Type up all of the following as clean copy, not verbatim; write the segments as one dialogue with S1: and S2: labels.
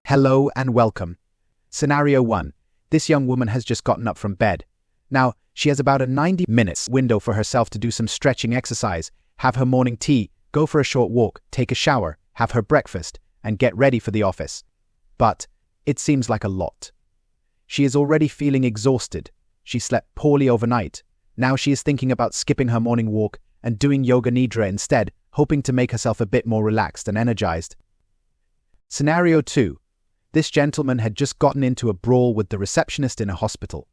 S1: Hello and welcome. Scenario 1. This young woman has just gotten up from bed. Now, she has about a 90 minutes window for herself to do some stretching exercise, have her morning tea, go for a short walk, take a shower, have her breakfast, and get ready for the office. But it seems like a lot. She is already feeling exhausted. She slept poorly overnight. Now she is thinking about skipping her morning walk and doing yoga nidra instead, hoping to make herself a bit more relaxed and energized. Scenario 2. This gentleman had just gotten into a brawl with the receptionist in a hospital.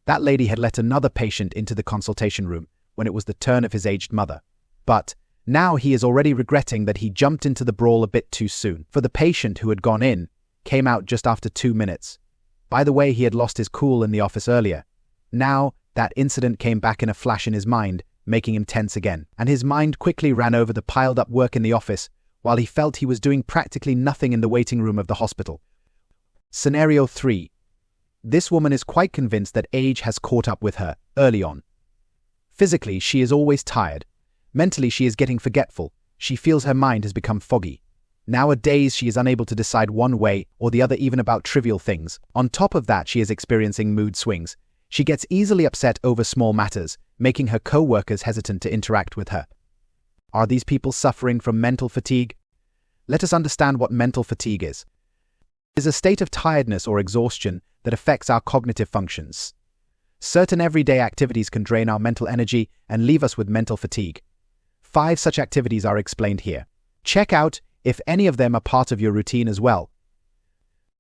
S1: That lady had let another patient into the consultation room when it was the turn of his aged mother. But now he is already regretting that he jumped into the brawl a bit too soon, for the patient who had gone in came out just after 2 minutes. By the way, he had lost his cool in the office earlier. Now, that incident came back in a flash in his mind, making him tense again, and his mind quickly ran over the piled-up work in the office while he felt he was doing practically nothing in the waiting room of the hospital. Scenario 3. This woman is quite convinced that age has caught up with her early on. Physically, she is always tired. Mentally, she is getting forgetful. She feels her mind has become foggy. Nowadays, she is unable to decide one way or the other even about trivial things. On top of that, she is experiencing mood swings. She gets easily upset over small matters, making her co-workers hesitant to interact with her. Are these people suffering from mental fatigue? Let us understand what mental fatigue is. It is a state of tiredness or exhaustion that affects our cognitive functions. Certain everyday activities can drain our mental energy and leave us with mental fatigue. 5 such activities are explained here. Check out if any of them are part of your routine as well.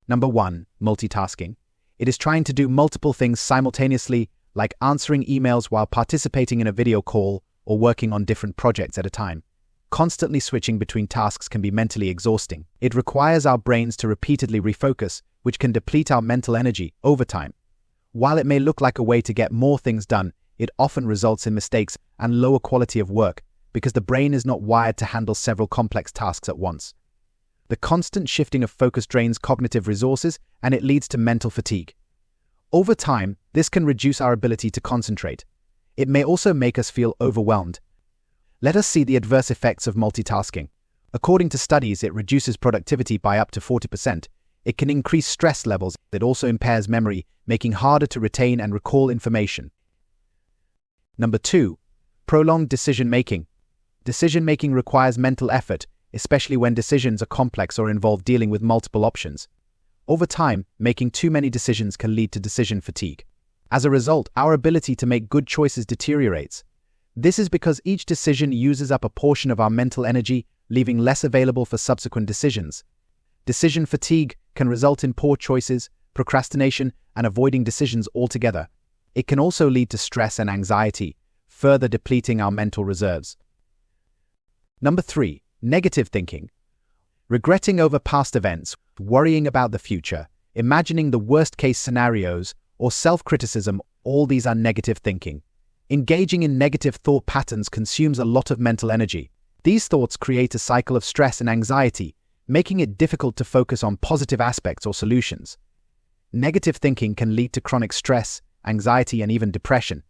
S1: Number 1. Multitasking. It is trying to do multiple things simultaneously, like answering emails while participating in a video call or working on different projects at a time. Constantly switching between tasks can be mentally exhausting. It requires our brains to repeatedly refocus, which can deplete our mental energy over time. While it may look like a way to get more things done, it often results in mistakes and lower quality of work because the brain is not wired to handle several complex tasks at once. The constant shifting of focus drains cognitive resources and it leads to mental fatigue. Over time, this can reduce our ability to concentrate. It may also make us feel overwhelmed. Let us see the adverse effects of multitasking. According to studies, it reduces productivity by up to 40%. It can increase stress levels. It also impairs memory, making harder to retain and recall information. Number 2. Prolonged decision-making. Decision-making requires mental effort, especially when decisions are complex or involve dealing with multiple options. Over time, making too many decisions can lead to decision fatigue. As a result, our ability to make good choices deteriorates. This is because each decision uses up a portion of our mental energy, leaving less available for subsequent decisions. Decision fatigue can result in poor choices, procrastination, and avoiding decisions altogether. It can also lead to stress and anxiety, further depleting our mental reserves. Number 3. Negative thinking. Regretting over past events, worrying about the future, imagining the worst-case scenarios, or self-criticism, all these are negative thinking. Engaging in negative thought patterns consumes a lot of mental energy. These thoughts create a cycle of stress and anxiety, making it difficult to focus on positive aspects or solutions. Negative thinking can lead to chronic stress, anxiety, and even depression.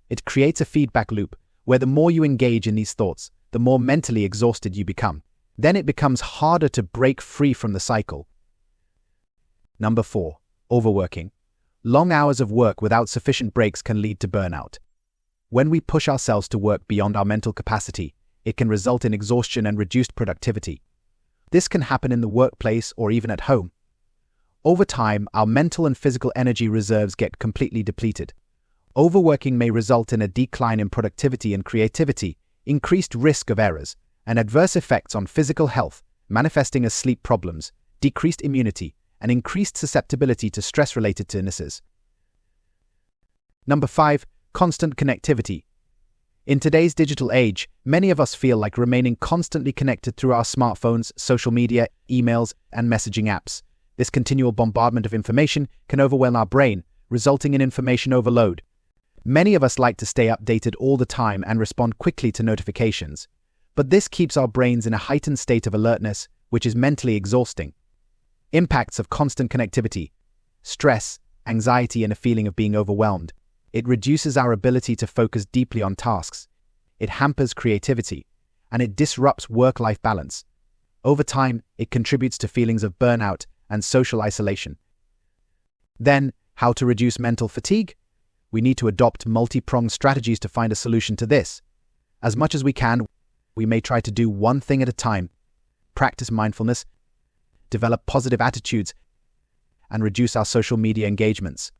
S1: It creates a feedback loop where the more you engage in these thoughts, the more mentally exhausted you become. Then it becomes harder to break free from the cycle. Number 4. Overworking. Long hours of work without sufficient breaks can lead to burnout. When we push ourselves to work beyond our mental capacity, it can result in exhaustion and reduced productivity. This can happen in the workplace or even at home. Over time, our mental and physical energy reserves get completely depleted. Overworking may result in a decline in productivity and creativity, increased risk of errors, and adverse effects on physical health, manifesting as sleep problems, decreased immunity, and increased susceptibility to stress-related illnesses. Number 5. Constant connectivity. In today's digital age, many of us feel like remaining constantly connected through our smartphones, social media, emails, and messaging apps. This continual bombardment of information can overwhelm our brain, resulting in information overload. Many of us like to stay updated all the time and respond quickly to notifications. But this keeps our brains in a heightened state of alertness, which is mentally exhausting. Impacts of constant connectivity. Stress, anxiety, and a feeling of being overwhelmed. It reduces our ability to focus deeply on tasks. It hampers creativity, and it disrupts work-life balance. Over time, it contributes to feelings of burnout and social isolation. Then, how to reduce mental fatigue? We need to adopt multi-pronged strategies to find a solution to this. As much as we can, we may try to do one thing at a time, practice mindfulness, develop positive attitudes, and reduce our social media engagements.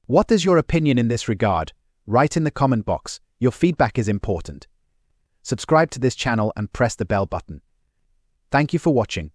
S1: What is your opinion in this regard? Write in the comment box. Your feedback is important. Subscribe to this channel and press the bell button. Thank you for watching.